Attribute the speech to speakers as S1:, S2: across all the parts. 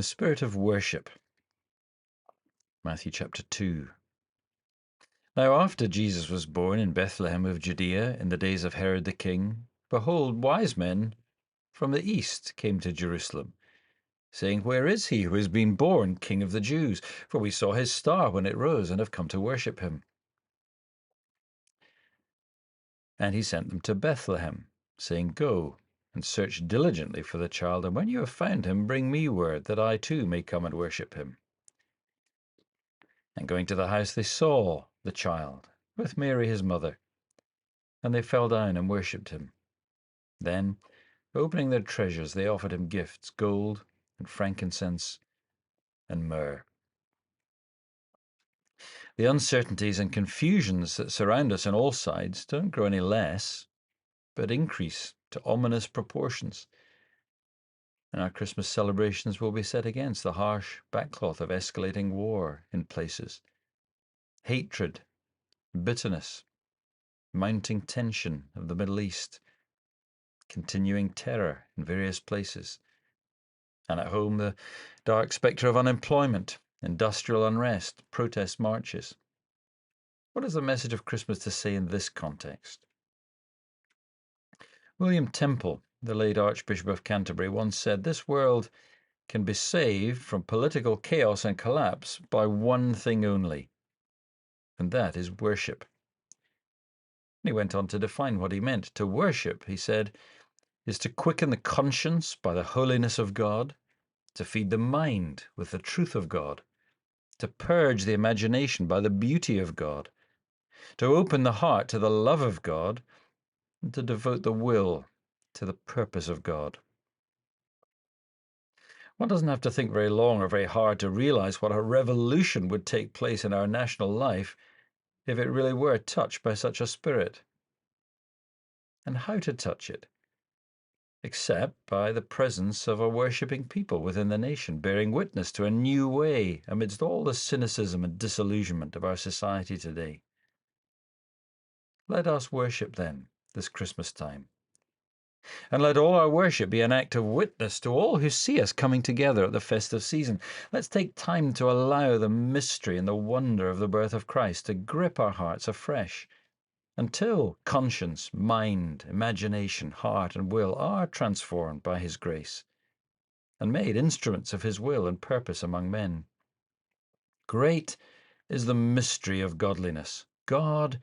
S1: The spirit of worship. Matthew chapter 2. Now after Jesus was born in Bethlehem of Judea in the days of Herod the king, behold, wise men from the east came to Jerusalem, saying, Where is he who has been born King of the Jews? For we saw his star when it rose and have come to worship him. And he sent them to Bethlehem, saying, Go and search diligently for the child, and when you have found him, bring me word, that I too may come and worship him. And going to the house, they saw the child with Mary his mother, and they fell down and worshipped him. Then, opening their treasures, they offered him gifts, gold and frankincense and myrrh. The uncertainties and confusions that surround us on all sides don't grow any less, but increase to ominous proportions. And our Christmas celebrations will be set against the harsh backcloth of escalating war in places, hatred, bitterness, mounting tension of the Middle East, continuing terror in various places, and at home the dark spectre of unemployment, industrial unrest, protest marches. What is the message of Christmas to say in this context? William Temple, the late Archbishop of Canterbury, once said, This world can be saved from political chaos and collapse by one thing only, and that is worship. And he went on to define what he meant. To worship, he said, is to quicken the conscience by the holiness of God, to feed the mind with the truth of God, to purge the imagination by the beauty of God, to open the heart to the love of God, and to devote the will to the purpose of God. One doesn't have to think very long or very hard to realize what a revolution would take place in our national life if it really were touched by such a spirit. And how to touch it? Except by the presence of a worshipping people within the nation, bearing witness to a new way amidst all the cynicism and disillusionment of our society today. Let us worship then this Christmas time. And let all our worship be an act of witness to all who see us coming together at the festive season. Let's take time to allow the mystery and the wonder of the birth of Christ to grip our hearts afresh, until conscience, mind, imagination, heart, and will are transformed by his grace and made instruments of his will and purpose among men. Great is the mystery of godliness. God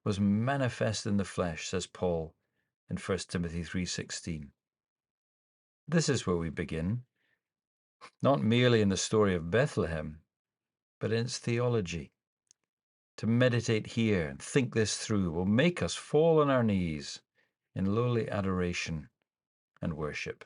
S1: was manifest in the flesh, says Paul in 1 Timothy 3:16. This is where we begin, not merely in the story of Bethlehem, but in its theology. To meditate here and think this through will make us fall on our knees in lowly adoration and worship.